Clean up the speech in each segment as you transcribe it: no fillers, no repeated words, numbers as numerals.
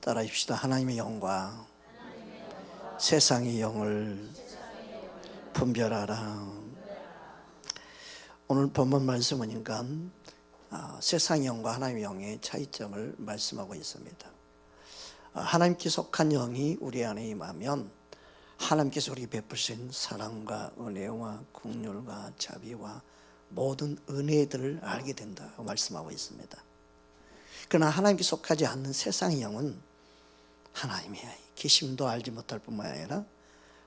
따라합시다. 하나님의 영과 세상의 영을 분별하라. 오늘 본문 말씀이니까 세상의 영과 하나님의 영의 차이점을 말씀하고 있습니다. 하나님께 속한 영이 우리 안에 임하면 하나님께서 우리에게 베푸신 사랑과 은혜와 긍휼과 자비와 모든 은혜들을 알게 된다고 말씀하고 있습니다. 그러나 하나님께 속하지 않는 세상의 영은 하나님의 계심도 알지 못할 뿐만 아니라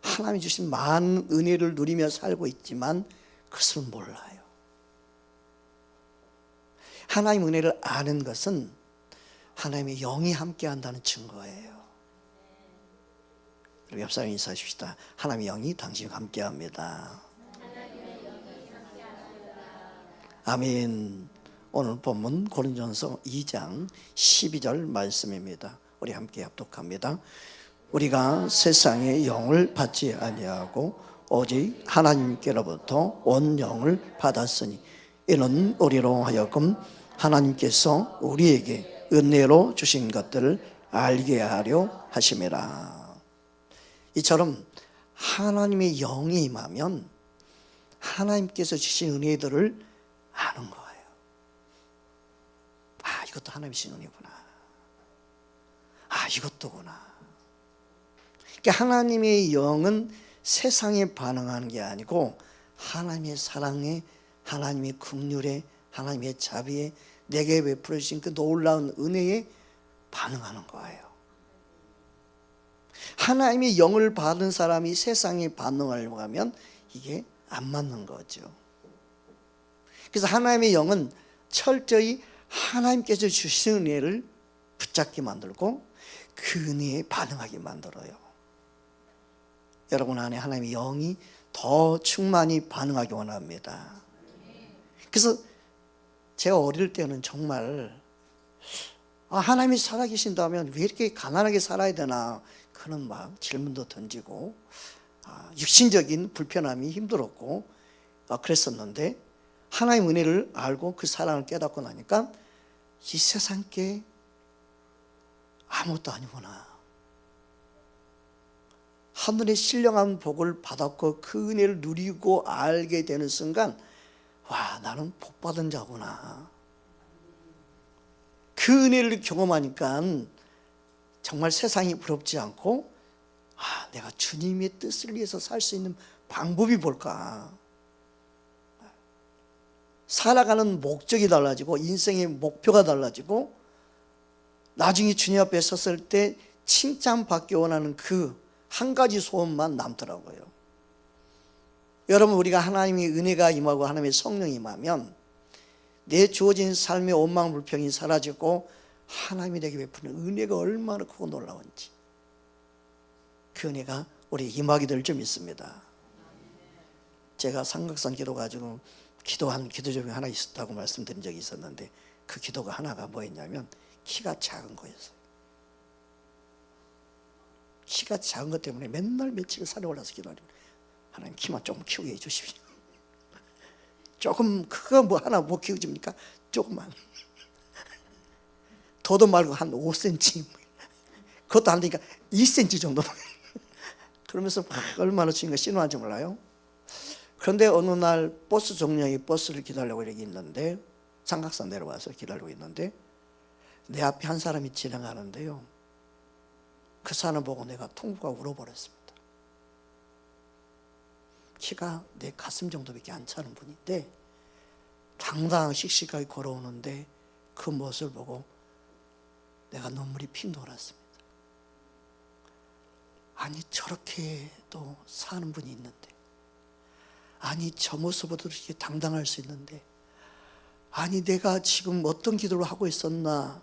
하나님이 주신 많은 은혜를 누리며 살고 있지만 그것을 몰라요. 하나님의 은혜를 아는 것은 하나님의 영이 함께한다는 증거예요. 우리 옆 사람 인사하십시다. 하나님의 영이 당신과 함께합니다. 아멘. 오늘 본문 고린도전서 2장 12절 말씀입니다. 우리 함께 합독합니다. 우리가 세상의 영을 받지 아니하고 오직 하나님께로부터 온 영을 받았으니 이는 우리로 하여금 하나님께서 우리에게 은혜로 주신 것들을 알게 하려 하심이라. 이처럼 하나님의 영이 임하면 하나님께서 주신 은혜들을 아는 거예요. 이것도 하나님의 주신 은혜구나. 이것도구나. 그러니까 하나님의 영은 세상에 반응하는 게 아니고 하나님의 사랑에, 하나님의 긍휼에, 하나님의 자비에 내게 베풀어 주신 그 놀라운 은혜에 반응하는 거예요. 하나님의 영을 받은 사람이 세상에 반응하려고 하면 이게 안 맞는 거죠. 그래서 하나님의 영은 철저히 하나님께서 주신 은혜를 붙잡게 만들고 그 은혜에 반응하게 만들어요. 여러분 안에 하나님의 영이 더 충만히 반응하기 원합니다. 그래서 제가 어릴 때는 정말 하나님이 살아계신다면 왜 이렇게 가난하게 살아야 되나 그런 막 질문도 던지고 육신적인 불편함이 힘들었고 그랬었는데 하나님의 은혜를 알고 그 사랑을 깨닫고 나니까 이 세상 게 아무것도 아니구나. 하늘의 신령한 복을 받았고 그 은혜를 누리고 알게 되는 순간 나는 복받은 자구나. 그 은혜를 경험하니까 정말 세상이 부럽지 않고 내가 주님의 뜻을 위해서 살 수 있는 방법이 뭘까? 살아가는 목적이 달라지고 인생의 목표가 달라지고 나중에 주님 앞에 섰을 때 칭찬받기 원하는 그 한 가지 소원만 남더라고요. 여러분 우리가 하나님의 은혜가 임하고 하나님의 성령이 임하면 내 주어진 삶의 원망 불평이 사라지고 하나님이 내게 베푸는 은혜가 얼마나 크고 놀라운지 그 은혜가 우리 임하게 될 줄 믿습니다. 제가 삼각산 기도 가지고 기도한 기도 중에 하나 있었다고 말씀드린 적이 있었는데 그 기도가 하나가 뭐였냐면 키가 작은 거였어요. 키가 작은 것 때문에 맨날 며칠 산에 올라서 기도하려고 하나님 키만 조금 키우게 해주십시오. 조금 크고 뭐 하나 못 키워줍니까? 조금만 더도 말고 한 5cm 그것도 안 되니까 2cm 정도 그러면서 얼마나 주님과 신호한지 몰라요. 그런데 어느 날 버스 정류장에 버스를 기다리려고 이렇게 있는데 삼각산 내려와서 기다리고 있는데 내 앞에 한 사람이 지나가는데요, 그 사람 보고 내가 통보가 울어버렸습니다. 키가 내 가슴 정도밖에 안 차는 분인데 당당하게 씩씩하게 걸어오는데 그 모습을 보고 내가 눈물이 핑 돌았습니다. 아니 저렇게도 사는 분이 있는데, 아니 저 모습으로도 이렇게 당당할 수 있는데, 아니 내가 지금 어떤 기도를 하고 있었나,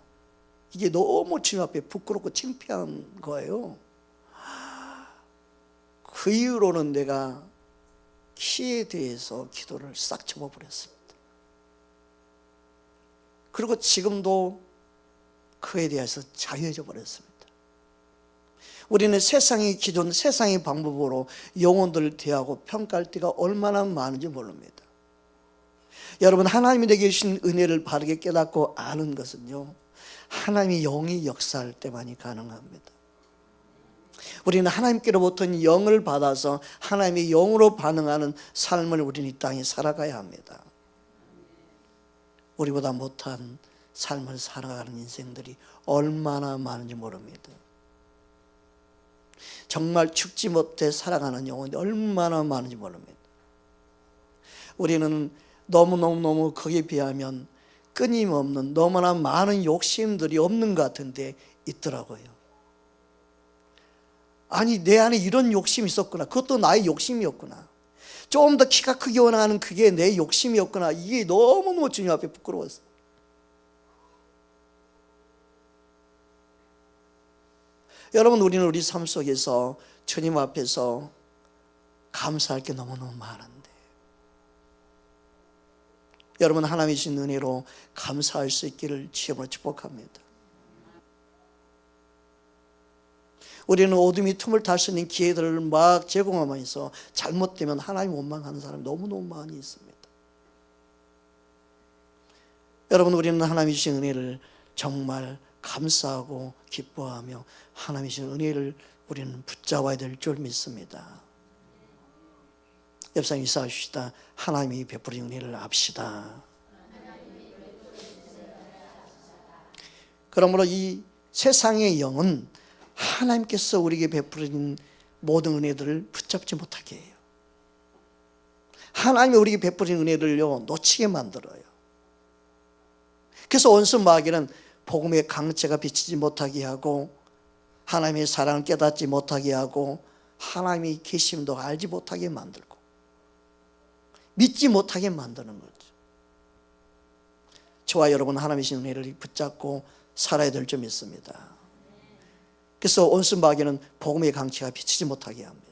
이게 너무 주님 앞에 부끄럽고 창피한 거예요. 그 이후로는 내가 키에 대해서 기도를 싹 접어버렸습니다. 그리고 지금도 그에 대해서 자유해져 버렸습니다. 우리는 세상의 기준, 세상의 방법으로 영혼들을 대하고 평가할 때가 얼마나 많은지 모릅니다. 여러분, 하나님이 내게 주신 은혜를 바르게 깨닫고 아는 것은요, 하나님의 영이 역사할 때만이 가능합니다. 우리는 하나님께로부터 영을 받아서 하나님의 영으로 반응하는 삶을 우리는 이 땅에 살아가야 합니다. 우리보다 못한 삶을 살아가는 인생들이 얼마나 많은지 모릅니다. 정말 죽지 못해 살아가는 영혼이 얼마나 많은지 모릅니다. 우리는 너무 거기에 비하면 끊임없는 너무나 많은 욕심들이 없는 것 같은데 있더라고요. 아니, 내 안에 이런 욕심이 있었구나. 그것도 나의 욕심이었구나. 좀 더 키가 크게 원하는 그게 내 욕심이었구나. 이게 너무너무 주님 앞에 부끄러웠어요. 여러분, 우리는 우리 삶 속에서 주님 앞에서 감사할 게 너무너무 많은데, 여러분, 하나님이 주신 은혜로 감사할 수 있기를 주님으로 축복합니다. 우리는 어둠이 틈을 탈 수 있는 기회들을 막 제공하면서 잘못되면 하나님 원망하는 사람이 너무너무 많이 있습니다. 여러분, 우리는 하나님이 주신 은혜를 정말 감사하고 기뻐하며 하나님이 주신 은혜를 우리는 붙잡아야 될 줄 믿습니다. 옆 사람 인사하십시다. 하나님이 베푸신 은혜를 압시다. 그러므로 이 세상의 영은 하나님께서 우리에게 베푸신 모든 은혜들을 붙잡지 못하게 해요. 하나님이 우리에게 베푸신 은혜를요 놓치게 만들어요. 그래서 원수 마귀는 복음의 강체가 비치지 못하게 하고, 하나님의 사랑을 깨닫지 못하게 하고, 하나님의 계심도 알지 못하게 만들고, 믿지 못하게 만드는 거죠. 저와 여러분, 하나님의 은혜를 붙잡고 살아야 될 줄 믿습니다. 그래서 원수 마귀는 복음의 강체가 비치지 못하게 합니다.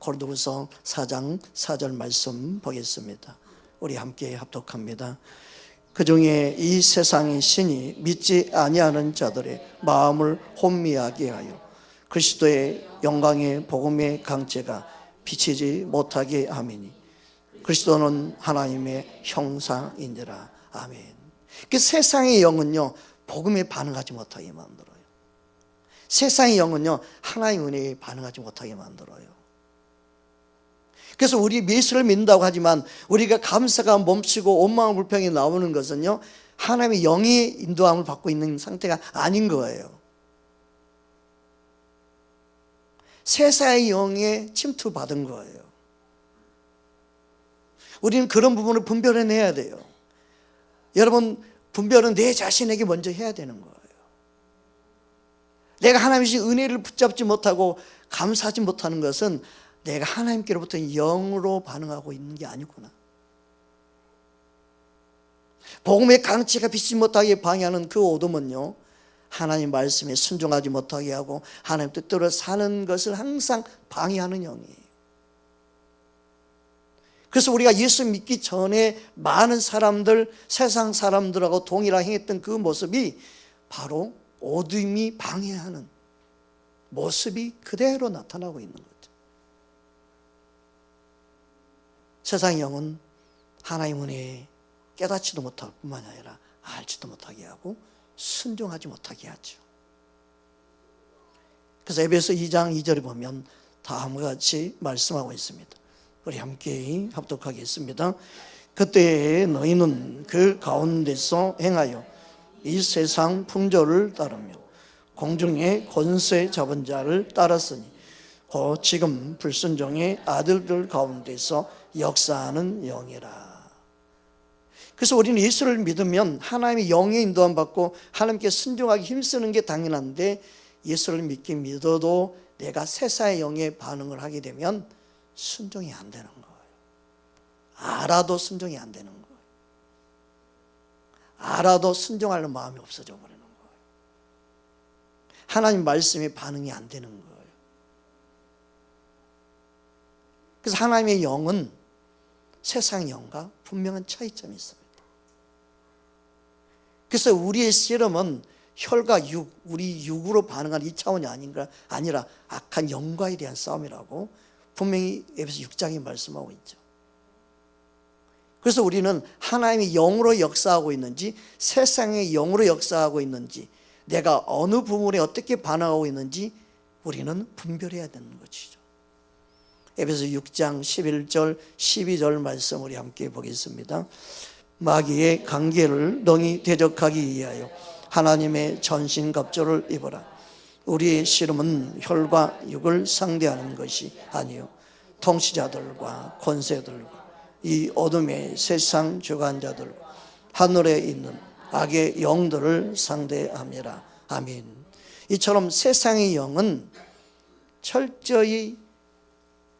고린도후서 4장 4절 말씀 보겠습니다. 우리 함께 합독합니다. 그 중에 이 세상의 신이 믿지 아니하는 자들의 마음을 혼미하게 하여 그리스도의 영광의 복음의 강체가 비치지 못하게 함이니 그리스도는 하나님의 형상인지라. 아멘. 그 세상의 영은요 복음에 반응하지 못하게 만들어요. 세상의 영은요 하나님의 은혜에 반응하지 못하게 만들어요. 그래서 우리 예수를 믿는다고 하지만 우리가 감사가 멈추고 원망과 불평이 나오는 것은요 하나님의 영의 인도함을 받고 있는 상태가 아닌 거예요. 세상의 영에 침투받은 거예요. 우리는 그런 부분을 분별해내야 돼요. 여러분, 분별은 내 자신에게 먼저 해야 되는 거예요. 내가 하나님의 은혜를 붙잡지 못하고 감사하지 못하는 것은 내가 하나님께로부터 영으로 반응하고 있는 게 아니구나. 복음의 강체가 비치지 못하게 방해하는 그 어둠은요 하나님 말씀에 순종하지 못하게 하고 하나님 뜻대로 사는 것을 항상 방해하는 영이에요. 그래서 우리가 예수 믿기 전에 많은 사람들, 세상 사람들하고 동일하게 행했던 그 모습이 바로 어둠이 방해하는 모습이 그대로 나타나고 있는 거죠. 세상의 영은 하나님 은혜에 깨닫지도 못할 뿐만 아니라 알지도 못하게 하고 순종하지 못하게 하죠. 그래서 에베소 2장 2절에 보면 다음과 같이 말씀하고 있습니다. 우리 함께 합독하겠습니다. 그때 너희는 그 가운데서 행하여 이 세상 풍조를 따르며 공중의 권세 잡은 자를 따랐으니 곧 지금 불순종의 아들들 가운데서 역사하는 영이라. 그래서 우리는 예수를 믿으면 하나님의 영의 인도함 받고 하나님께 순종하기 힘쓰는 게 당연한데, 예수를 믿긴 믿어도 내가 세상의 영에 반응을 하게 되면 순종이 안 되는 거예요. 알아도 순종이 안 되는 거예요. 알아도 순종하려는 마음이 없어져 버리는 거예요. 하나님 말씀에 반응이 안 되는 거예요. 그래서 하나님의 영은 세상 영과 분명한 차이점이 있습니다. 그래서 우리의 씨름은 혈과 육, 우리 육으로 반응하는 2차원이 아니라 악한 영과에 대한 싸움이라고 분명히 에베소 6장에 말씀하고 있죠. 그래서 우리는 하나님이 영으로 역사하고 있는지, 세상의 영으로 역사하고 있는지, 내가 어느 부분에 어떻게 반응하고 있는지 우리는 분별해야 되는 것이죠. 에베소 6장 11절 12절 말씀 우리 함께 보겠습니다. 마귀의 관계를 능히 대적하기 위하여 하나님의 전신갑주를 입어라. 우리의 씨름은 혈과 육을 상대하는 것이 아니요 통치자들과 권세들과 이 어둠의 세상 주관자들과 하늘에 있는 악의 영들을 상대함이라. 아멘. 이처럼 세상의 영은 철저히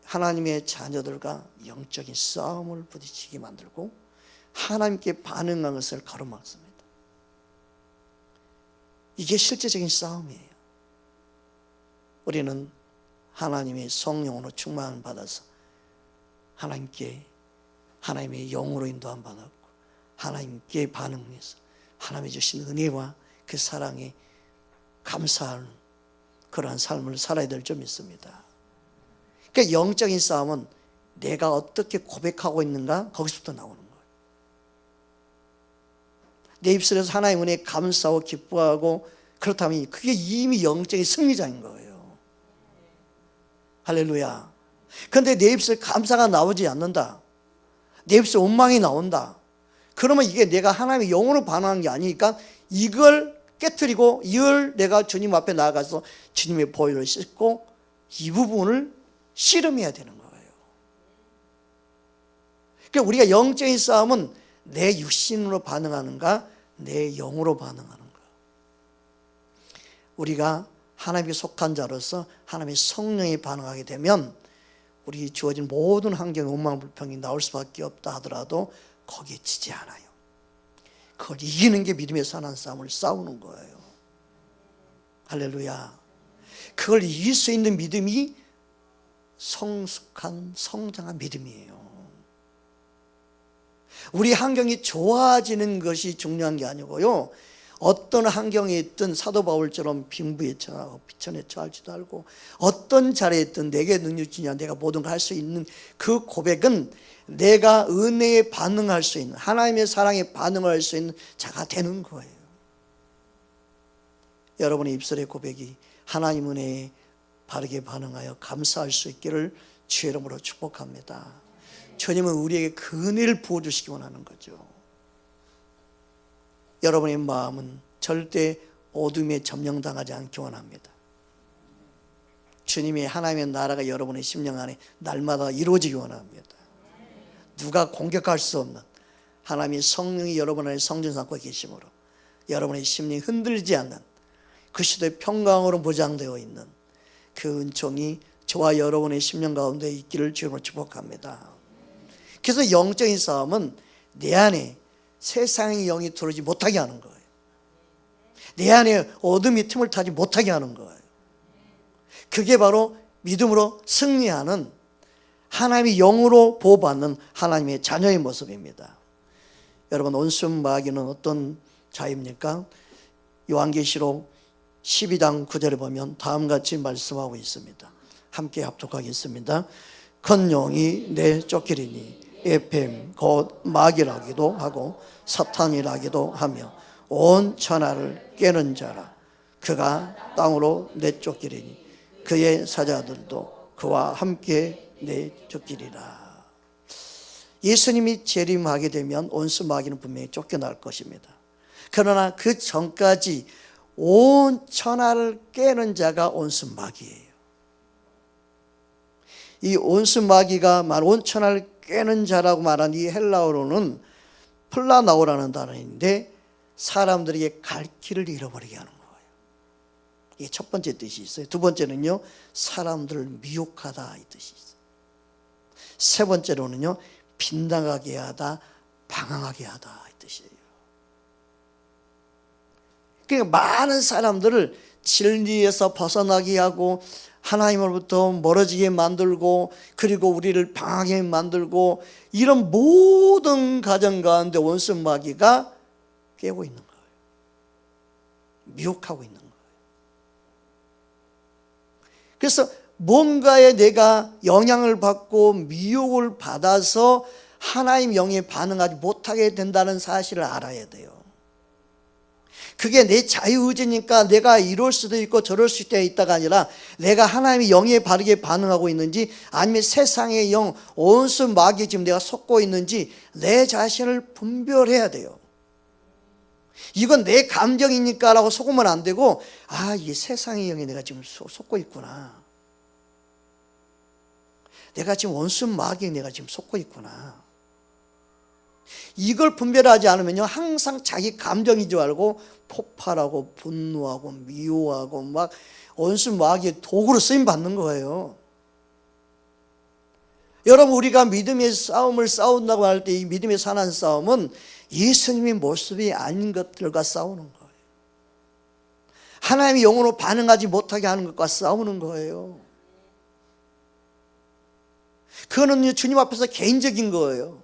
하나님의 자녀들과 영적인 싸움을 부딪히게 만들고 하나님께 반응한 것을 가로막습니다. 이게 실제적인 싸움이에요. 우리는 하나님의 성령으로 충만을 받아서 하나님의 영으로 인도함 받았고 하나님께 반응해서 하나님이 주신 은혜와 그 사랑에 감사하는 그러한 삶을 살아야 될 줄 믿습니다. 그러니까 영적인 싸움은 내가 어떻게 고백하고 있는가 거기서부터 나오는 거예요. 내 입술에서 하나님의 은혜에 감사하고 기뻐하고 그렇다면 그게 이미 영적인 승리자인 거예요. 할렐루야. 그런데 내 입술에 감사가 나오지 않는다, 내 입술에 원망이 나온다, 그러면 이게 내가 하나님의 영으로 반응한 게 아니니까 이걸 깨트리고 이걸 내가 주님 앞에 나아가서 주님의 보혈을 씻고 이 부분을 씨름해야 되는 거예요. 그러니까 우리가 영적인 싸움은 내 육신으로 반응하는가 내 영으로 반응하는가. 우리가 하나님께 속한 자로서 하나님의 성령에 반응하게 되면 우리 주어진 모든 환경의 원망 불평이 나올 수밖에 없다 하더라도 거기에 지지 않아요. 그걸 이기는 게 믿음의 선한 싸움을 싸우는 거예요. 할렐루야. 그걸 이길 수 있는 믿음이 성숙한 성장한 믿음이에요. 우리 환경이 좋아지는 것이 중요한 게 아니고요, 어떤 환경에 있든 사도 바울처럼 빈부에 처하고 비천에 처할지도 알고 어떤 자리에 있든 내게 능력이 주냐 내가 모든 걸 할 수 있는 그 고백은 내가 은혜에 반응할 수 있는, 하나님의 사랑에 반응할 수 있는 자가 되는 거예요. 여러분의 입술의 고백이 하나님 은혜에 바르게 반응하여 감사할 수 있기를 주의 이름으로 축복합니다. 주님은 우리에게 그 은혜를 부어주시기 원하는 거죠. 여러분의 마음은 절대 어둠에 점령당하지 않기 원합니다. 주님의 하나님의 나라가 여러분의 심령 안에 날마다 이루어지기 원합니다. 누가 공격할 수 없는 하나님의 성령이 여러분 안에 성전 삼고 계심으로 여러분의 심령이 흔들리지 않는 그리스도의 평강으로 보장되어 있는 그 은총이 저와 여러분의 심령 가운데 있기를 주님으로 축복합니다. 그래서 영적인 싸움은 내 안에 세상의 영이 들어오지 못하게 하는 거예요. 내 안에 어둠이 틈을 타지 못하게 하는 거예요. 그게 바로 믿음으로 승리하는 하나님의 영으로 보호받는 하나님의 자녀의 모습입니다. 여러분, 온순 마귀는 어떤 자입니까? 요한계시록 12장 9절에 보면 다음같이 말씀하고 있습니다. 함께 합독하겠습니다. 큰 용이 내쫓기리니 에phraim 곧 마귀라기도 하고 사탄이라기도 하며 온 천하를 깨는 자라. 그가 땅으로 내쫓기리니 그의 사자들도 그와 함께 내쫓기리라. 예수님이 재림하게 되면 온수 마귀는 분명히 쫓겨날 것입니다. 그러나 그 전까지 온 천하를 깨는 자가 온수 마귀예요. 이 온수 마귀가 말 온 천하를 깨는 자라고 말한 이 헬라어로는 플라나오라는 단어인데 사람들에게 갈 길을 잃어버리게 하는 거예요. 이게 첫 번째 뜻이 있어요. 두 번째는요, 사람들을 미혹하다 이 뜻이 있어요. 세 번째로는요, 빗나가게 하다, 방황하게 하다 이 뜻이에요. 그러니까 많은 사람들을 진리에서 벗어나게 하고 하나님으로부터 멀어지게 만들고 그리고 우리를 방황하게 만들고 이런 모든 가정 가운데 원수 마귀가 깨고 있는 거예요. 미혹하고 있는 거예요. 그래서 뭔가에 내가 영향을 받고 미혹을 받아서 하나님 영에 반응하지 못하게 된다는 사실을 알아야 돼요. 그게 내 자유의지니까 내가 이럴 수도 있고 저럴 수도 있다가 아니라 내가 하나님의 영에 바르게 반응하고 있는지, 아니면 세상의 영, 온순 마귀에 지금 내가 속고 있는지 내 자신을 분별해야 돼요. 이건 내 감정이니까 라고 속으면 안 되고, 아, 이 세상의 영에 내가 지금 속고 있구나, 내가 지금 온순 마귀에 내가 지금 속고 있구나, 이걸 분별하지 않으면요, 항상 자기 감정인 줄 알고 폭발하고 분노하고 미워하고 막 온순 마귀의 도구로 쓰임 받는 거예요. 여러분, 우리가 믿음의 싸움을 싸운다고 할 때 이 믿음의 산한 싸움은 예수님의 모습이 아닌 것들과 싸우는 거예요. 하나님의 영으로 반응하지 못하게 하는 것과 싸우는 거예요. 그거는 주님 앞에서 개인적인 거예요.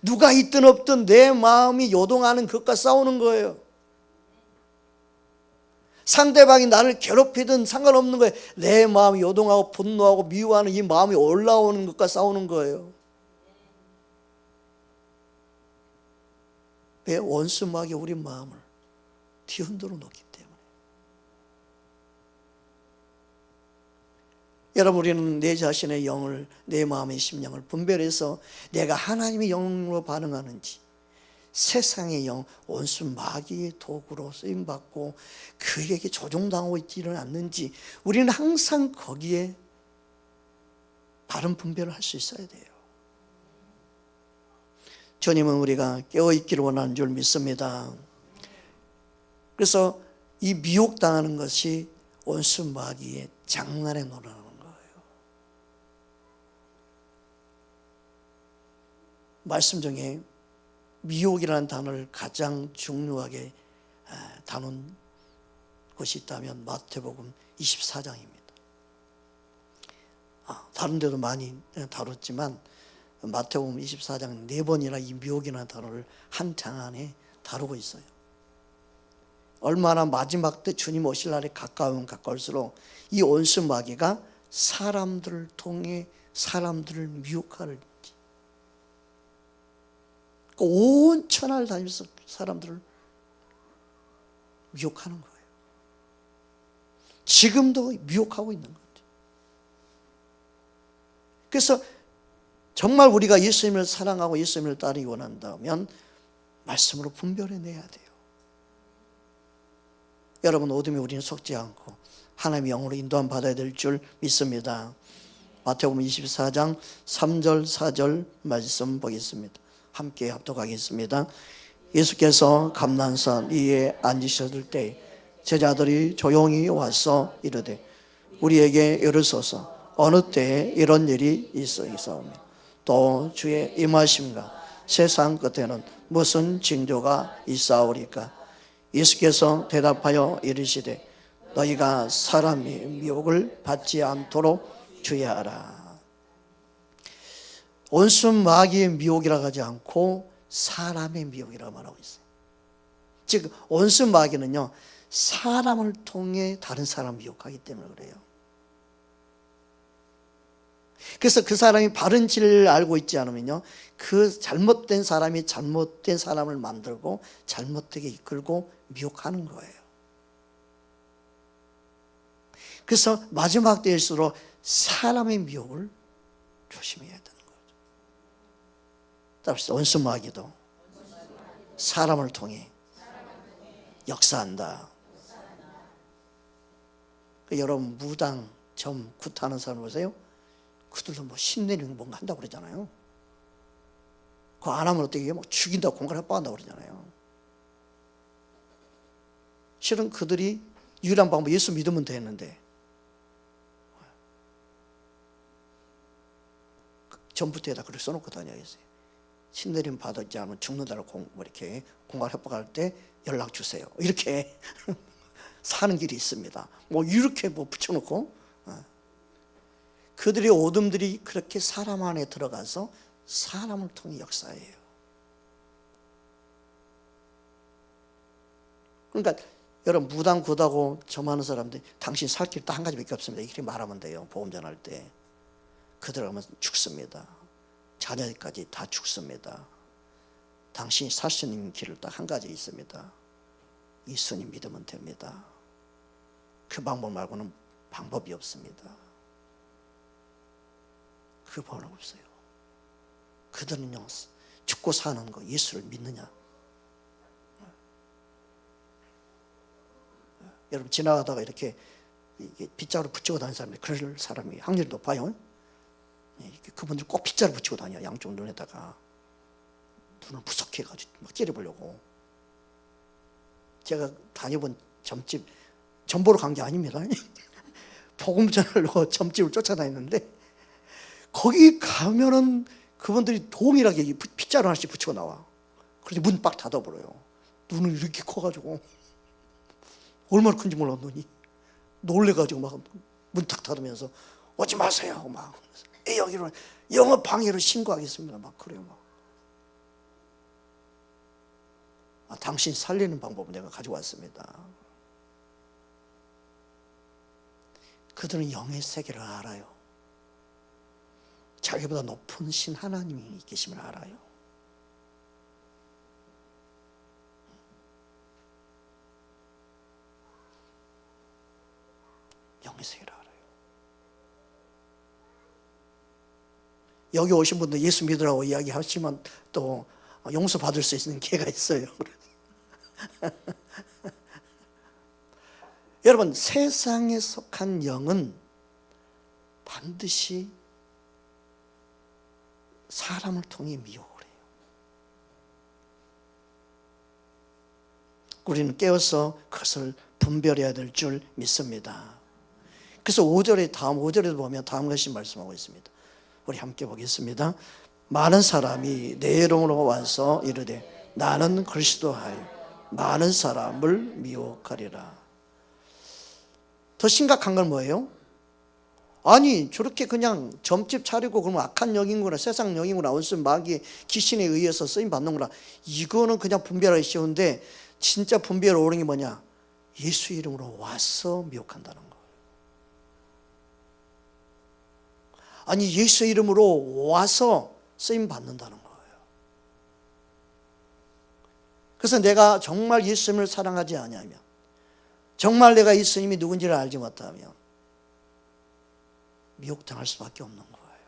누가 있든 없든 내 마음이 요동하는 것과 싸우는 거예요. 상대방이 나를 괴롭히든 상관없는 거예요. 내 마음이 요동하고 분노하고 미워하는 이 마음이 올라오는 것과 싸우는 거예요. 왜? 원수 마귀 우리 마음을 뒤흔들어 놓기 때문에. 여러분, 우리는 내 자신의 영을, 내 마음의 심령을 분별해서 내가 하나님의 영으로 반응하는지, 세상의 영, 원수 마귀의 도구로 쓰임받고 그에게 조종당하고 있지는 않는지, 우리는 항상 거기에 바른 분별을 할 수 있어야 돼요. 주님은 우리가 깨어있기를 원하는 줄 믿습니다. 그래서 이 미혹당하는 것이 원수 마귀의 장난에 놀아나는 거예요. 말씀 중에 미혹이라는 단어를 가장 중요하게 다룬 것이 있다면 마태복음 24장입니다. 다른 데도 많이 다뤘지만 마태복음 24장 4번이나 이 미혹이라는 단어를 한 장 안에 다루고 있어요. 얼마나 마지막 때 주님 오실 날에 가까우면 가까울수록 이 온수 마귀가 사람들을 통해 사람들을 미혹하는지, 온 천하를 다니면서 사람들을 미혹하는 거예요. 지금도 미혹하고 있는 거죠. 그래서 정말 우리가 예수님을 사랑하고 예수님을 따르기 원한다면 말씀으로 분별해내야 돼요. 여러분, 어둠에 우리는 속지 않고 하나님의 영으로 인도함 받아야 될 줄 믿습니다. 마태복음 24장 3절 4절 말씀 보겠습니다. 함께 합독하겠습니다. 예수께서 감난산 위에 앉으셨을 때 제자들이 조용히 와서 이르되 우리에게 이르소서 어느 때에 이런 일이 있사오며 또 주의 임하심과 세상 끝에는 무슨 징조가 있사오리까? 예수께서 대답하여 이르시되 너희가 사람의 미혹을 받지 않도록 주의하라. 온순 마귀의 미혹이라고 하지 않고 사람의 미혹이라고 말하고 있어요. 즉 온순 마귀는요, 사람을 통해 다른 사람을 미혹하기 때문에 그래요. 그래서 그 사람이 바른 진리를 알고 있지 않으면요, 그 잘못된 사람이 잘못된 사람을 만들고 잘못되게 이끌고 미혹하는 거예요. 그래서 마지막 때일수록 사람의 미혹을 조심해야 되는 거죠. 따라서 온수 마귀도 사람을 통해 역사한다. 여러분, 무당, 점, 굿하는 사람 보세요. 그들도 뭐 신내리는 뭔가 한다고 그러잖아요. 그거 안 하면 어떻게 해요? 뭐 죽인다고 공갈에 빠한다고 그러잖아요. 실은 그들이 유일한 방법, 예수 믿으면 되는데 전부터에다 그렇게 써놓고 다녀야겠어요. 신내림 받았지 않으면 죽는다고 이렇게 공갈 협박할 때 연락 주세요. 이렇게 사는 길이 있습니다. 뭐 이렇게 뭐 붙여놓고, 그들의 오둠들이 그렇게 사람 안에 들어가서 사람을 통해 역사해요. 그러니까 여러분, 무당 굿하고 점하는 사람들이 당신 살 길 딱 한 가지밖에 없습니다. 이렇게 말하면 돼요. 보험 전할 때. 그들 하면 죽습니다. 자녀까지 다 죽습니다. 당신이 살 수 있는 길은 딱 한 가지 있습니다. 예수님 믿으면 됩니다. 그 방법 말고는 방법이 없습니다. 그 방법 없어요. 그들은요, 죽고 사는 거 예수를 믿느냐? 여러분 지나가다가 이렇게 빗자루 붙이고 다니는 사람이 그럴 사람이 확률이 높아요. 그분들 꼭 빗자루 붙이고 다녀요. 양쪽 눈에다가 눈을 무섭게 해가지고 막 찌려보려고. 제가 다녀본 점집 점 보러 간 게 아닙니다. 복음 전하려고 점집을 쫓아다녔는데 거기 가면은 그분들이 동일하게 빗자루 하나씩 붙이고 나와. 그래서 문 빡 닫아버려요. 눈은 이렇게 커가지고 얼마나 큰지 몰라. 눈이 놀래가지고 막 문 탁 닫으면서 오지 마세요 막 여기로 영업 방해로 신고하겠습니다 막 그래요. 막 당신 살리는 방법을 내가 가지고 왔습니다. 그들은 영의 세계를 알아요. 자기보다 높은 신 하나님이 계심을 알아요. 영의 세계를 알아요. 여기 오신 분들 예수 믿으라고 이야기하시면 또 용서받을 수 있는 기회가 있어요. 여러분, 세상에 속한 영은 반드시 사람을 통해 미혹을 해요. 우리는 깨어서 그것을 분별해야 될 줄 믿습니다. 그래서 5절에 다음 5절에도 보면 다음 것이 말씀하고 있습니다. 우리 함께 보겠습니다. 많은 사람이 내 이름으로 와서 이르되 나는 그리스도하여 많은 사람을 미혹하리라. 더 심각한 건 뭐예요? 아니 저렇게 그냥 점집 차리고 그러면 악한 영이구나 세상 영이구나 원수 마귀의 귀신에 의해서 쓰임 받는구나 이거는 그냥 분별하기 쉬운데 진짜 분별 어려운 게 뭐냐? 예수 이름으로 와서 미혹한다는 거예요. 아니 예수 이름으로 와서 쓰임 받는다는 거예요. 그래서 내가 정말 예수님을 사랑하지 않으면 정말 내가 예수님이 누군지를 알지 못하면 미혹당할 수밖에 없는 거예요.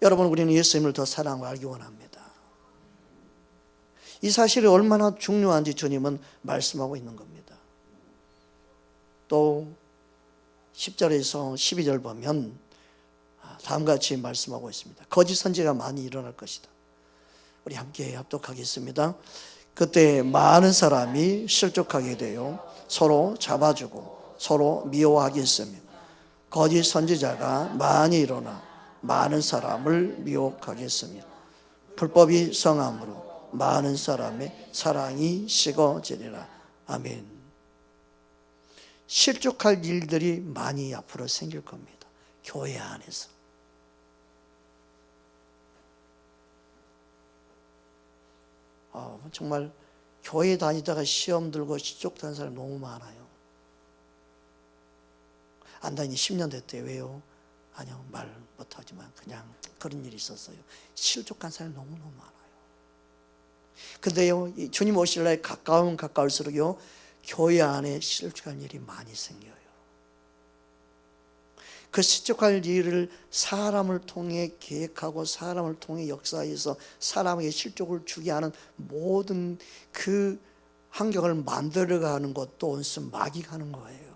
여러분 우리는 예수님을 더 사랑하고 알기 원합니다. 이 사실이 얼마나 중요한지 주님은 말씀하고 있는 겁니다. 또 10절에서 12절 보면 다음과 같이 말씀하고 있습니다. 거짓 선지자가 많이 일어날 것이다. 우리 함께 합독하겠습니다. 그때 많은 사람이 실족하게 되어 서로 잡아주고 서로 미워하겠으며 거짓 선지자가 많이 일어나 많은 사람을 미혹하겠으며 불법이 성함으로 많은 사람의 사랑이 식어지리라. 아멘. 실족할 일들이 많이 앞으로 생길 겁니다. 교회 안에서. 정말 교회 다니다가 시험 들고 실족하는 사람이 너무 많아요. 안 다니 10년 됐대요. 왜요? 아니요, 말 못하지만 그냥 그런 일이 있었어요. 실족한 사람이 너무너무 많아요. 근데요, 주님 오실 날 가까울수록요, 교회 안에 실족할 일이 많이 생겨요. 그 실족할 일을 사람을 통해 계획하고 사람을 통해 역사해서 사람에게 실족을 주게 하는 모든 그 환경을 만들어가는 것도 온수 마귀가 하는 거예요.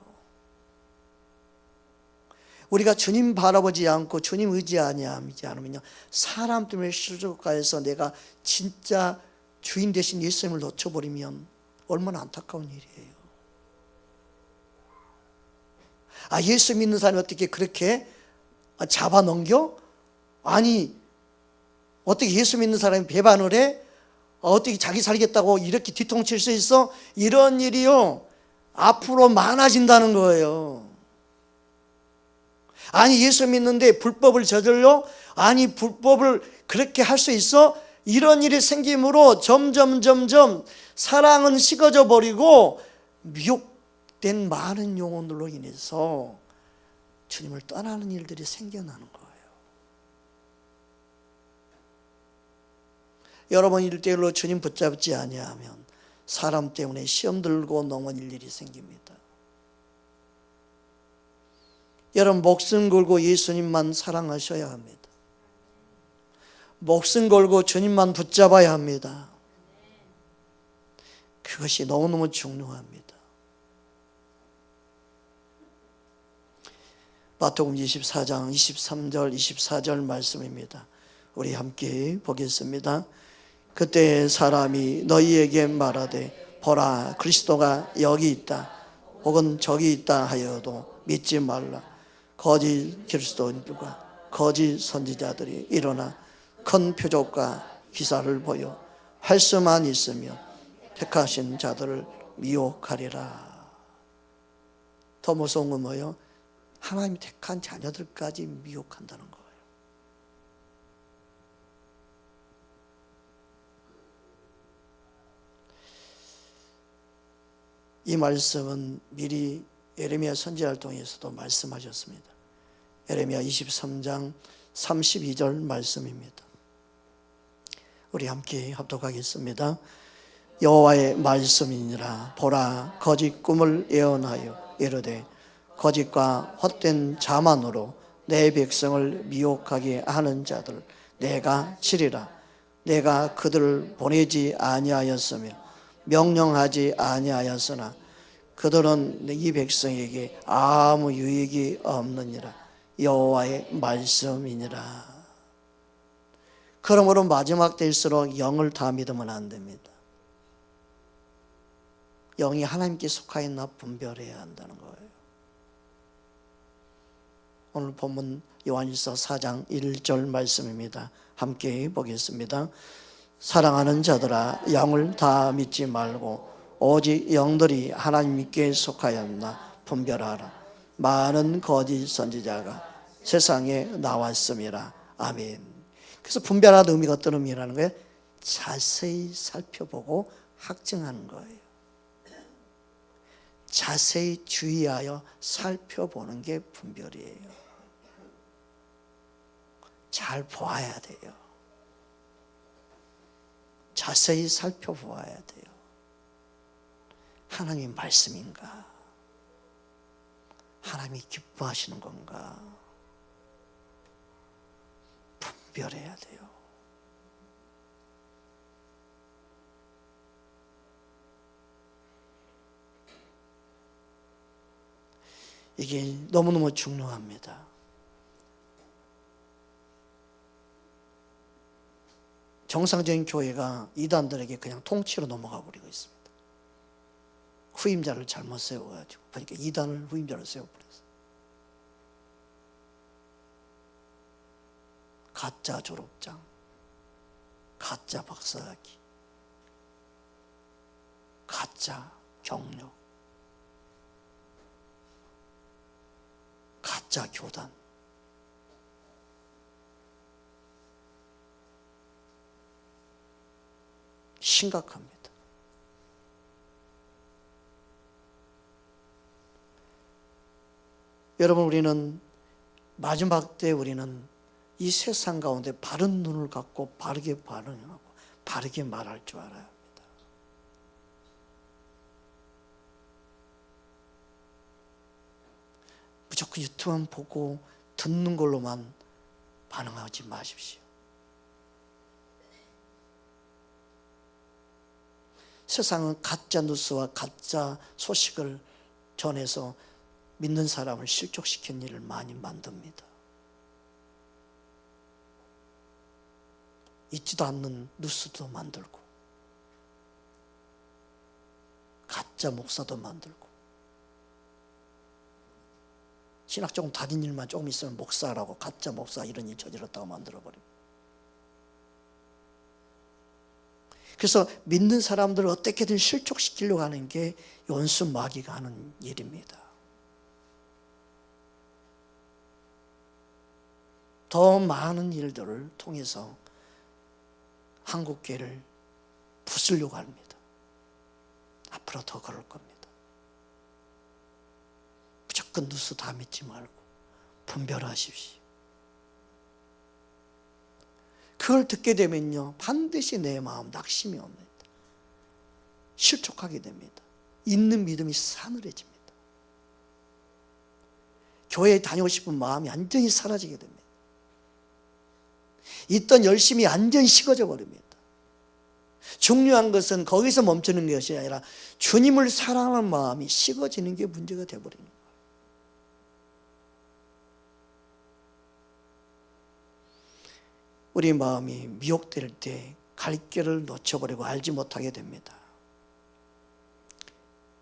우리가 주님 바라보지 않고 주님 의지하지 않으면요, 사람 때문에 실족하여서 내가 진짜 주인 되신 예수님을 놓쳐버리면 얼마나 안타까운 일이에요. 예수 믿는 사람이 어떻게 그렇게 잡아넘겨? 아니 어떻게 예수 믿는 사람이 배반을 해? 어떻게 자기 살겠다고 이렇게 뒤통칠 수 있어? 이런 일이요 앞으로 많아진다는 거예요. 아니 예수 믿는데 불법을 저질러? 아니 불법을 그렇게 할 수 있어? 이런 일이 생김으로 점점 사랑은 식어져 버리고 미혹된 많은 영혼들로 인해서 주님을 떠나는 일들이 생겨나는 거예요. 여러분 일대일로 주님 붙잡지 아니하면 사람 때문에 시험 들고 넘어질 일이 생깁니다. 여러분 목숨 걸고 예수님만 사랑하셔야 합니다. 목숨 걸고 주님만 붙잡아야 합니다. 그것이 너무너무 중요합니다. 마태복음 24장 23절 24절 말씀입니다. 우리 함께 보겠습니다. 그때 사람이 너희에게 말하되 보라 그리스도가 여기 있다 혹은 저기 있다 하여도 믿지 말라. 거짓 그리스도인들과 거짓 선지자들이 일어나 큰 표적과 기사를 보여 할 수만 있으며 택하신 자들을 미혹하리라. 더 무서운 건 뭐예요? 하나님이 택한 자녀들까지 미혹한다는 거예요. 이 말씀은 미리 예레미야 선지자를 통해서도 말씀하셨습니다. 예레미야 23장 32절 말씀입니다. 우리 함께 합독하겠습니다. 여호와의 말씀이니라. 보라 거짓 꿈을 예언하여 이르되 거짓과 헛된 자만으로 내 백성을 미혹하게 하는 자들 내가 치리라. 내가 그들을 보내지 아니하였으며 명령하지 아니하였으나 그들은 이 백성에게 아무 유익이 없느니라. 여호와의 말씀이니라. 그러므로 마지막 때일수록 영을 다 믿으면 안 됩니다. 영이 하나님께 속하 있나 분별해야 한다는 거예요. 오늘 본문 요한일서 4장 1절 말씀입니다. 함께 보겠습니다. 사랑하는 자들아 영을 다 믿지 말고 오직 영들이 하나님께 속하였나 분별하라. 많은 거짓 선지자가 세상에 나왔음이라. 아멘. 그래서 분별하는 의미가 어떤 의미라는 거예요? 자세히 살펴보고 확증하는 거예요. 자세히 주의하여 살펴보는 게 분별이에요. 잘 보아야 돼요. 자세히 살펴보아야 돼요. 하나님의 말씀인가? 하나님이 기뻐하시는 건가? 분별해야 돼요. 이게 너무너무 중요합니다. 정상적인 교회가 이단들에게 그냥 통치로 넘어가 버리고 있습니다. 후임자를 잘못 세워가지고 그러니까 이단을 후임자로 세워버렸어요. 가짜 졸업장, 가짜 박사학위, 가짜 경력, 가짜 교단. 심각합니다. 여러분 우리는 마지막 때 우리는 이 세상 가운데 바른 눈을 갖고 바르게 반응하고 바르게 말할 줄 알아야 합니다. 무조건 유튜브만 보고 듣는 걸로만 반응하지 마십시오. 세상은 가짜 뉴스와 가짜 소식을 전해서 믿는 사람을 실족시키는 일을 많이 만듭니다. 있지도 않는 뉴스도 만들고 가짜 목사도 만들고 신학 조금 다른 일만 조금 있으면 목사라고 가짜 목사 이런 일 저질렀다고 만들어버립니다. 그래서 믿는 사람들을 어떻게든 실족시키려고 하는 게 원수 마귀가 하는 일입니다. 더 많은 일들을 통해서 한국교회를 부수려고 합니다. 앞으로 더 그럴 겁니다. 무조건 뉴스 다 믿지 말고 분별하십시오. 그 그걸 듣게 되면요, 반드시 내 마음 낙심이 옵니다. 실족하게 됩니다. 있는 믿음이 싸늘해집니다. 교회에 다니고 싶은 마음이 완전히 사라지게 됩니다. 있던 열심이 완전히 식어져 버립니다. 중요한 것은 거기서 멈추는 것이 아니라 주님을 사랑하는 마음이 식어지는 게 문제가 되어버리는 거예요. 우리 마음이 미혹될 때 갈 길을 놓쳐버리고 알지 못하게 됩니다.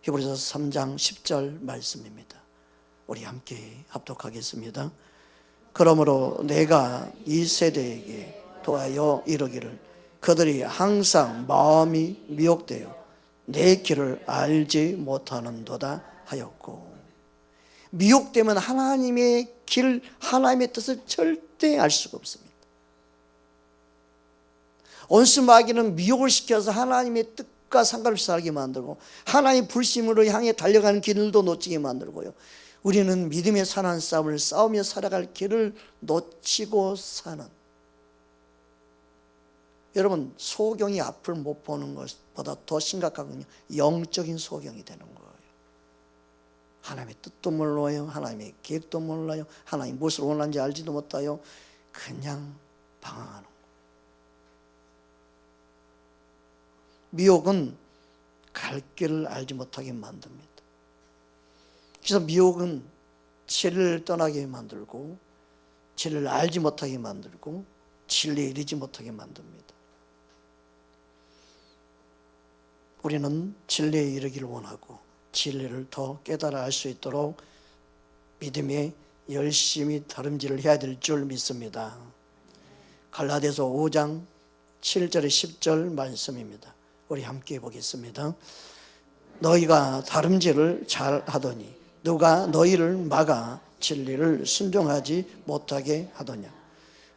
히브리서 3장 10절 말씀입니다. 우리 함께 합독하겠습니다. 그러므로 내가 이 세대에게 도하여 이르기를 그들이 항상 마음이 미혹되어 내 길을 알지 못하는도다 하였고, 미혹되면 하나님의 길, 하나님의 뜻을 절대 알 수가 없습니다. 온수 마귀는 미혹을 시켜서 하나님의 뜻과 상관없이 살게 만들고 하나님 불심으로 향해 달려가는 길도 놓치게 만들고요, 우리는 믿음의 사는 싸움을 싸우며 살아갈 길을 놓치고 사는, 여러분 소경이 앞을 못 보는 것보다 더 심각한 건요, 영적인 소경이 되는 거예요. 하나님의 뜻도 몰라요, 하나님의 계획도 몰라요, 하나님 무엇을 원하는지 알지도 못해요. 그냥 방황하는 거예요. 미혹은 갈 길을 알지 못하게 만듭니다. 그래서 미혹은 진리를 떠나게 만들고 진리를 알지 못하게 만들고 진리에 이르지 못하게 만듭니다. 우리는 진리에 이르기를 원하고 진리를 더 깨달아 알 수 있도록 믿음에 열심히 다름질을 해야 될 줄 믿습니다. 갈라디아서 5장 7절에 10절 말씀입니다. 우리 함께 보겠습니다. 너희가 다름질을 잘 하더니 누가 너희를 막아 진리를 순종하지 못하게 하더냐.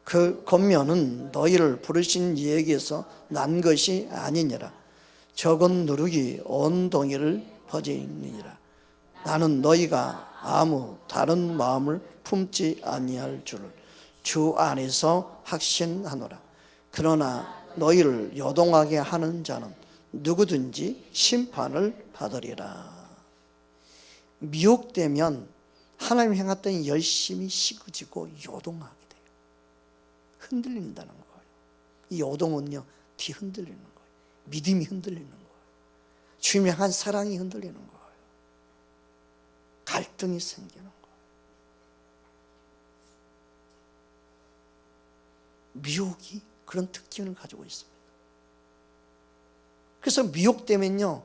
그 권면은 너희를 부르신 이에게서 난 것이 아니니라. 적은 누룩이 온 동이를 퍼지니라. 나는 너희가 아무 다른 마음을 품지 아니할 줄을 주 안에서 확신하노라. 그러나 너희를 요동하게 하는 자는 누구든지 심판을 받으리라. 미혹되면 하나님 향했던 열심이 식어지고 요동하게 돼요. 흔들린다는 거예요. 이 요동은요, 뒤 흔들리는 거예요. 믿음이 흔들리는 거예요. 주님을 향한 사랑이 흔들리는 거예요. 갈등이 생기는 거예요. 미혹이 그런 특징을 가지고 있습니다. 그래서 미혹되면요,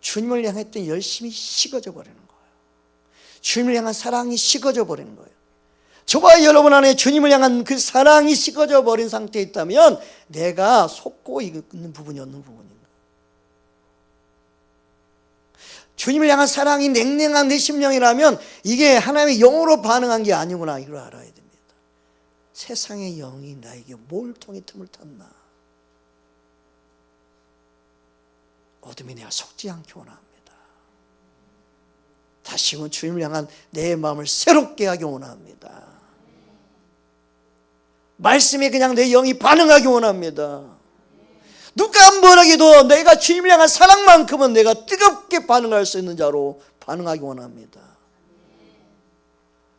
주님을 향했던 열심이 식어져 버리는 거예요. 주님을 향한 사랑이 식어져 버리는 거예요. 저와 여러분 안에 주님을 향한 그 사랑이 식어져 버린 상태에 있다면 내가 속고 있는 부분이 없는 부분입니다. 주님을 향한 사랑이 냉랭한 내 심령이라면 이게 하나님의 영으로 반응한 게 아니구나, 이걸 알아야 됩니다. 세상의 영이 나에게 뭘 통해 틈을 탔나. 어둠이 내가 속지 않게 원합니다. 다시금 주님을 향한 내 마음을 새롭게 하기 원합니다. 말씀에 그냥 내 영이 반응하기 원합니다. 누가 뭐라기도 내가 주님을 향한 사랑만큼은 내가 뜨겁게 반응할 수 있는 자로 반응하기 원합니다.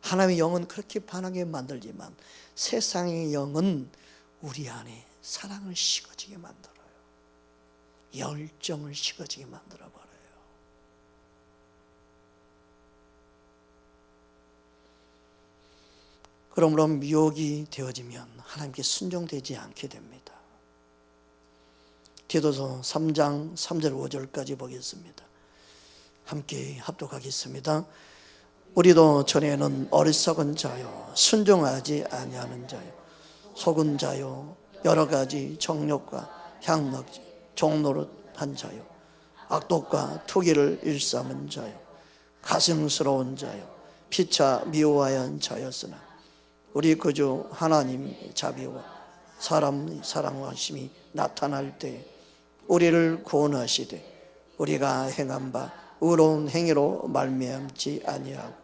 하나님의 영은 그렇게 반응하게 만들지만 세상의 영은 우리 안에 사랑을 식어지게 만들어요. 열정을 식어지게 만들어버려요. 그러므로 미혹이 되어지면 하나님께 순종되지 않게 됩니다. 디도서 3장 3절 5절까지 보겠습니다. 함께 합독하겠습니다. 우리도 전에는 어리석은 자요 순종하지 아니하는 자요 속은 자요 여러 가지 정욕과 향락지 종노릇한 자요 악독과 투기를 일삼은 자요 가증스러운 자요 피차 미워하는 자였으나 우리 그주 하나님 자비와 사람 사랑하심이 나타날 때 우리를 구원하시되 우리가 행한 바 의로운 행위로 말미암지 아니하고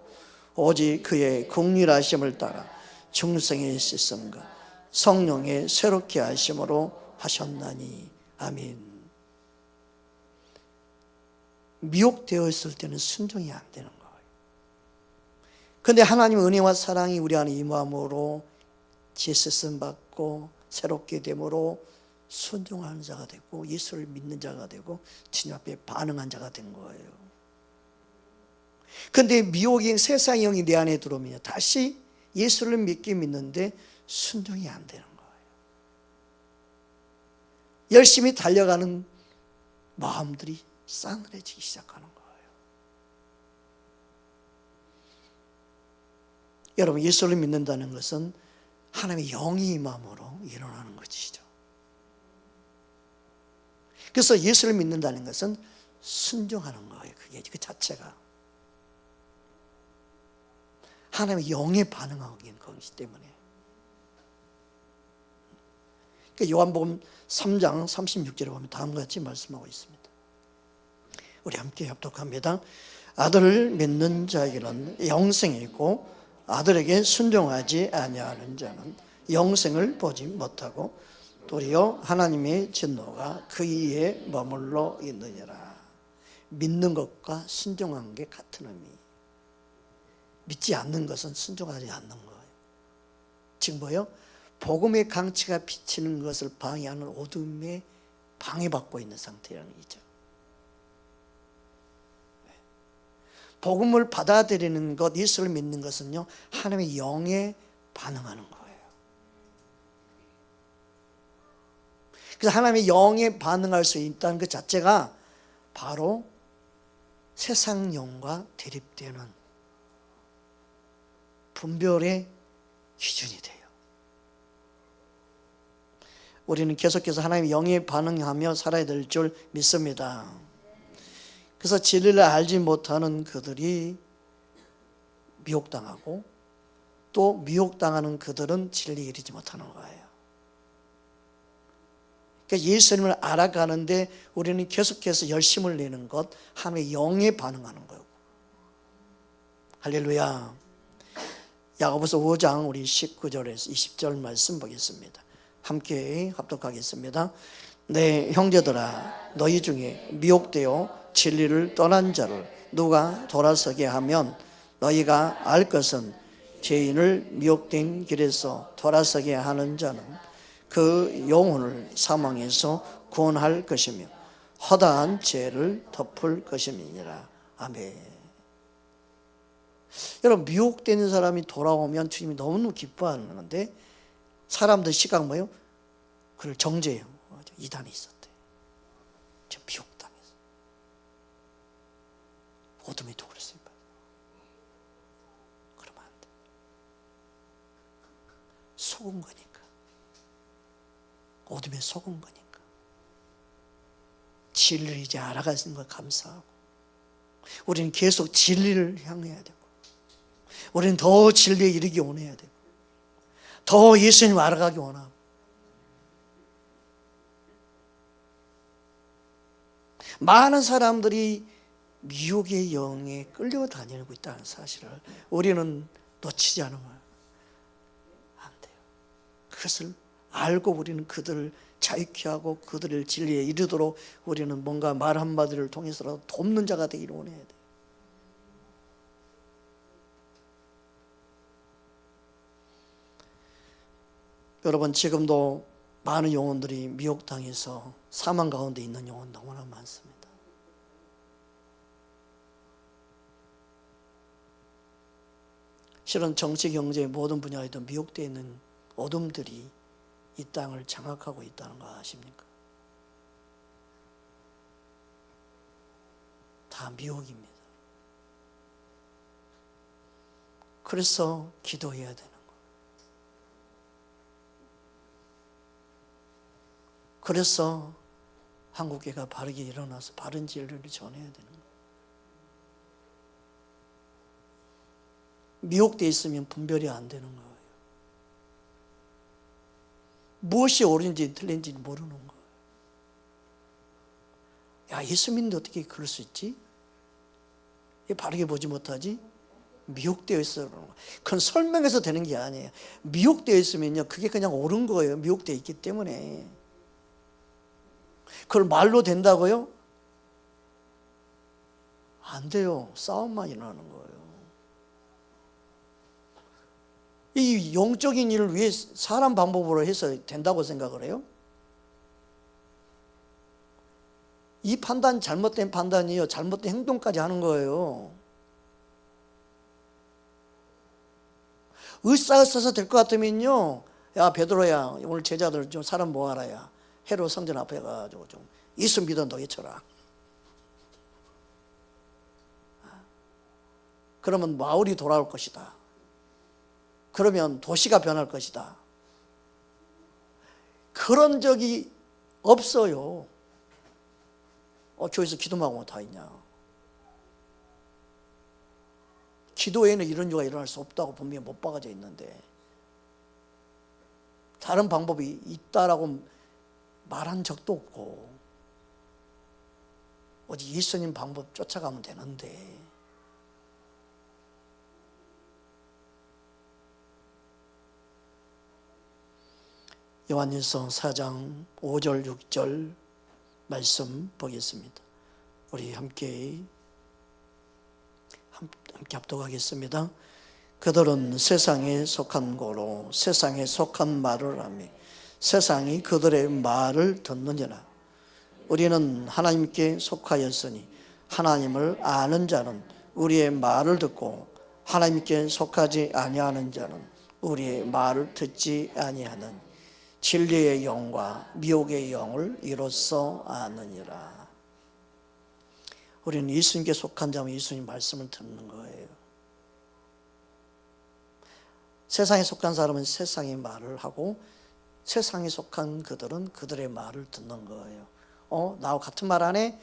오직 그의 긍휼하심을 따라 중생의 씻음과 성령의 새롭게 하심으로 하셨나니. 아멘. 미혹되어 있을 때는 순종이 안 되는 거예요. 그런데 하나님의 은혜와 사랑이 우리 안에 임함으로 지혜쓰심 받고 새롭게 됨으로 순종하는 자가 되고 예수를 믿는 자가 되고 주님 앞에 반응한 자가 된 거예요. 그런데 미혹이 세상의 영이 내 안에 들어오면 다시 예수를 믿는데 순종이 안 되는 거예요. 열심히 달려가는 마음들이 싸늘해지기 시작하는 거예요. 여러분, 예수를 믿는다는 것은 하나님의 영이 임함으로 일어나는 것이죠. 그래서 예수를 믿는다는 것은 순종하는 거예요. 그게 그 자체가 하나님의 영에 반응하기 거기 때문에. 그러니까 요한복음 3장 36절에 보면 다음과 같이 말씀하고 있습니다. 우리 함께 합독합니다. 아들을 믿는 자에게는 영생이 있고 아들에게 순종하지 아니하는 자는 영생을 보지 못하고 도리어 하나님의 진노가 그 이에 머물러 있느니라. 믿는 것과 순종하는 게 같은 의미. 믿지 않는 것은 순종하지 않는 거예요. 지금 뭐예요? 복음의 강치가 비치는 것을 방해하는 어둠에 방해받고 있는 상태라는 얘기죠. 복음을 받아들이는 것, 예수를 믿는 것은요, 하나님의 영에 반응하는 거예요. 그래서 하나님의 영에 반응할 수 있다는 것 자체가 바로 세상 영과 대립되는 분별의 기준이 돼요. 우리는 계속해서 하나님의 영에 반응하며 살아야 될 줄 믿습니다. 그래서 진리를 알지 못하는 그들이 미혹당하고 또 미혹당하는 그들은 진리에 이르지 못하는 거예요. 그러니까 예수님을 알아가는데 우리는 계속해서 열심을 내는 것, 하나님의 영에 반응하는 거예요. 할렐루야. 야고보서 5장 우리 19절에서 20절 말씀 보겠습니다. 함께 합독하겠습니다. 네, 형제들아, 너희 중에 미혹되어 진리를 떠난 자를 누가 돌아서게 하면 너희가 알 것은 죄인을 미혹된 길에서 돌아서게 하는 자는 그 영혼을 사망에서 구원할 것이며 허다한 죄를 덮을 것임이니라. 아멘. 여러분, 미혹되는 사람이 돌아오면 주님이 너무너무 기뻐하는 건데 사람들 시각 뭐예요? 그를 정죄해요. 이단이 있었대. 저 미혹당해서. 어둠에도 그랬어요. 그러면 안 돼. 속은 거니까. 어둠에 속은 거니까. 진리를 이제 알아가는 걸 감사하고 우리는 계속 진리를 향해야 되고 우리는 더 진리에 이르기 원해야 되고 더 예수님을 알아가기 원하고 많은 사람들이 미혹의 영에 끌려다니고 있다는 사실을 우리는 놓치지 않으면 안 돼요. 그것을 알고 우리는 그들을 자유케 하고 그들을 진리에 이르도록 우리는 뭔가 말 한마디를 통해서라도 돕는 자가 되기를 원해야 돼요. 여러분, 지금도 많은 영혼들이 미혹당해서 사망 가운데 있는 영혼 너무나 많습니다. 실은 정치, 경제 모든 분야에도 미혹되어 있는 어둠들이 이 땅을 장악하고 있다는 거 아십니까? 다 미혹입니다. 그래서 기도해야 되는 거예요. 그래서 한국교회가 바르게 일어나서 바른 진리를 전해야 되는 거예요. 미혹되어 있으면 분별이 안 되는 거예요. 무엇이 옳은지 틀린지 모르는 거예요. 야, 예수 믿는데 어떻게 그럴 수 있지? 왜 바르게 보지 못하지? 미혹되어 있어 그러는 거예요. 그건 설명해서 되는 게 아니에요. 미혹되어 있으면요, 그게 그냥 옳은 거예요. 미혹되어 있기 때문에. 그걸 말로 된다고요? 안 돼요. 싸움만 일어나는 거예요. 이 영적인 일을 왜 사람 방법으로 해서 된다고 생각을 해요? 이 판단, 잘못된 판단이요, 잘못된 행동까지 하는 거예요. 으쌰으쌰서 될 것 같으면요, 야 베드로야, 오늘 제자들 좀 사람 모아라. 야 헤롯 성전 앞에 가가지고 좀 예수 믿어 너 외쳐라. 그러면 마을이 돌아올 것이다. 그러면 도시가 변할 것이다. 그런 적이 없어요. 교회에서 기도만 하고 다 있냐. 기도에는 이런 일이 일어날 수 없다고 분명히 못 박아져 있는데, 다른 방법이 있다라고 말한 적도 없고, 오직 예수님 방법 쫓아가면 되는데, 요한일서 4장 5절 6절 말씀 보겠습니다. 우리 함께 합독하겠습니다. 그들은 세상에 속한 고로 세상에 속한 말을 하며 세상이 그들의 말을 듣느니라. 우리는 하나님께 속하였으니 하나님을 아는 자는 우리의 말을 듣고 하나님께 속하지 아니하는 자는 우리의 말을 듣지 아니하는 진리의 영과 미혹의 영을 이로써 아느니라. 우리는 예수님께 속한 자면 예수님 말씀을 듣는 거예요. 세상에 속한 사람은 세상의 말을 하고 세상에 속한 그들은 그들의 말을 듣는 거예요. 나하고 같은 말 안 해?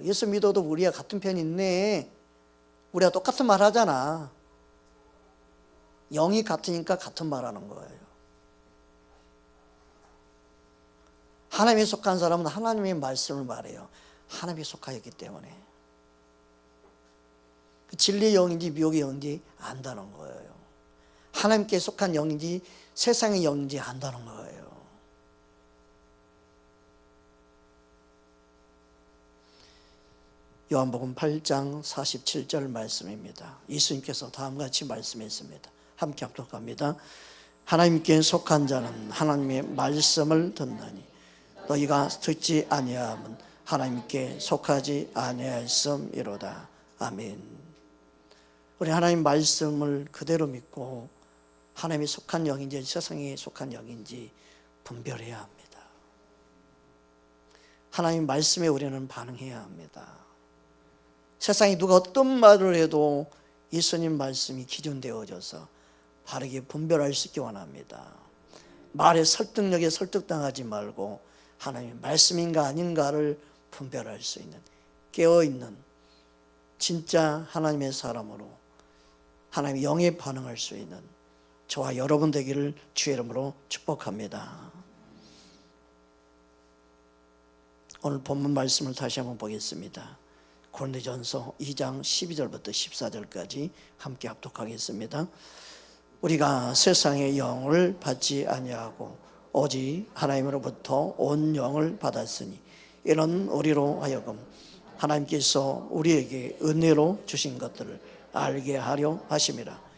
예수 믿어도 우리가 같은 편이 있네. 우리가 똑같은 말 하잖아. 영이 같으니까 같은 말 하는 거예요. 하나님에 속한 사람은 하나님의 말씀을 말해요. 하나님에 속하였기 때문에. 진리의 영인지 미혹의 영인지 안다는 거예요. 하나님께 속한 영인지 세상의 영인지 안다는 거예요. 요한복음 8장 47절 말씀입니다. 예수님께서 다음과 같이 말씀했습니다. 함께 합독합니다. 하나님께 속한 자는 하나님의 말씀을 듣나니 너희가 듣지 아니하면 하나님께 속하지 아니하였음이로다. 아멘. 우리 하나님 말씀을 그대로 믿고 하나님이 속한 영인지 세상에 속한 영인지 분별해야 합니다. 하나님 말씀에 우리는 반응해야 합니다. 세상에 누가 어떤 말을 해도 예수님 말씀이 기준되어져서 바르게 분별할 수 있기 원합니다. 말의 설득력에 설득당하지 말고 하나님의 말씀인가 아닌가를 분별할 수 있는, 깨어있는 진짜 하나님의 사람으로 하나님의 영에 반응할 수 있는 저와 여러분 되기를 주의 이름으로 축복합니다. 오늘 본문 말씀을 다시 한번 보겠습니다. 고린도전서 2장 12절부터 14절까지 함께 합독하겠습니다. 우리가 세상의 영을 받지 아니하고 오직 하나님으로부터 온 영을 받았으니 이는 우리로 하여금 하나님께서 우리에게 은혜로 주신 것들을 알게 하려 하심이라.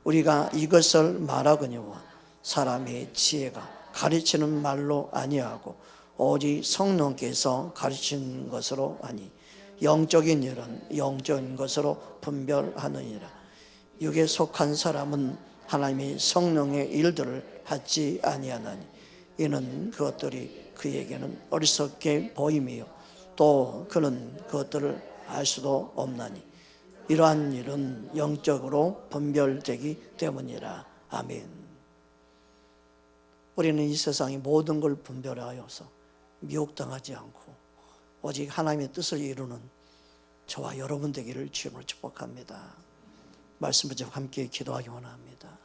우리가 이것을 말하거니와 사람의 지혜가 가르치는 말로 아니하고 오직 성령께서 가르치는 것으로 하니 영적인 일은 영적인 것으로 분별하느니라. 육에 속한 사람은 하나님의 성령의 일들을 하지 아니하나니 이는 그것들이 그에게는 어리석게 보임이요 또 그는 그것들을 알 수도 없나니 이러한 일은 영적으로 분별되기 때문이라. 아멘. 우리는 이 세상의 모든 걸 분별하여서 미혹당하지 않고 오직 하나님의 뜻을 이루는 저와 여러분 되기를 주님으로 축복합니다. 말씀 붙잡고 함께 기도하기 원합니다.